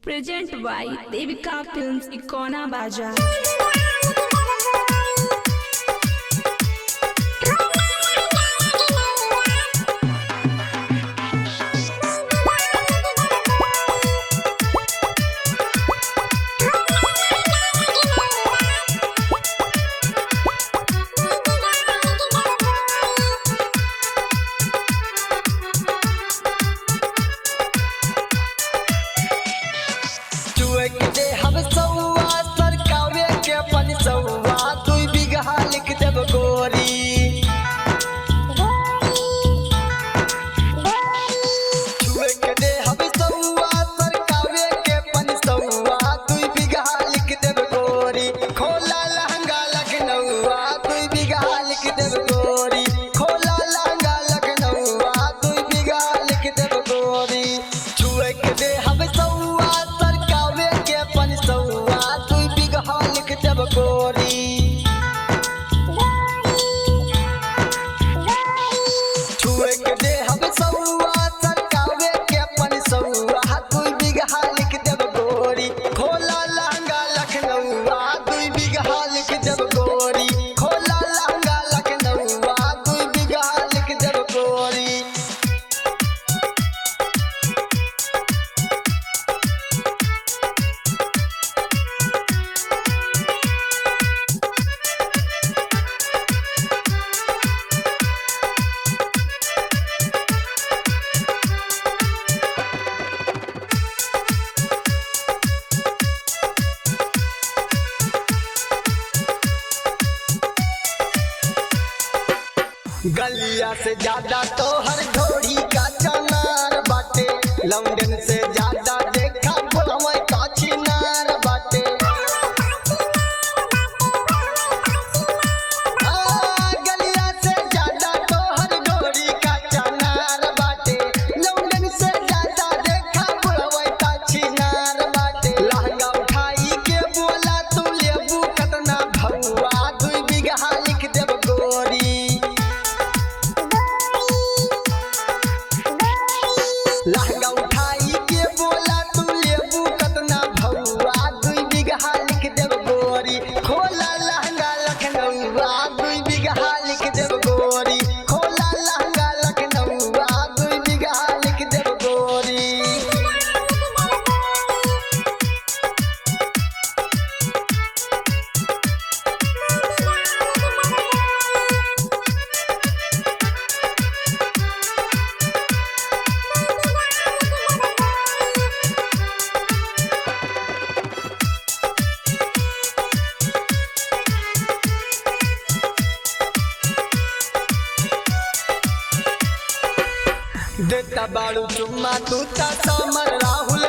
Present by Devika films Ikauna बाजार। हम सौआ सरकावे के अपन सौआ 2 बीघा लिख देब गोरी। छुए के दे हम सौआ सरकावे के अपन सौआ 2 बीघा लिख देब गोरी। खोला लहंगा लखनऊआ 2 बीघा लिख देब गोरी। खोला लहंगा लखनऊआ 2 बीघा लिख देब गोरी। छुए के दे हम सौआ सरकावे के अपन सौआ 2 बीघा लिख देब गोरी। छुए के दे हम सौआ सरकावे के अपन सौआ 2 बीघा लिख देब गोरी। खोला लहंगा लखनऊआ 2 बीघा लिख देब गोरी। खोला लहंगा लखनऊआ 2 बीघा लिख देब गोरी। गलिया से ज्यादा तो हर घोड़ी का चनार बाटे। लंदन से ज्यादा देखा बोलवे का चिनार बाटे। गलिया से ज्यादा तो हर घोड़ी का चनार बाटे। लंदन से ज्यादा देखा बोलवे का चिनार बाटे। लहंगा उठाई के बोला तू लेबू कतना भौआ 2 बीघा लिख देब गोरी। लहंगा उठाई के बोला तू लेबू कतना भौआ 2 बीघा लिख देब गोरी। खोला लहंगा लखनऊआ 2 बीघा लिख देब गोरी। खोला लहंगा लखनऊआ 2 बीघा लिख देब गोरी। देता बाड़ू चुम्मा तू ता समर राहुल।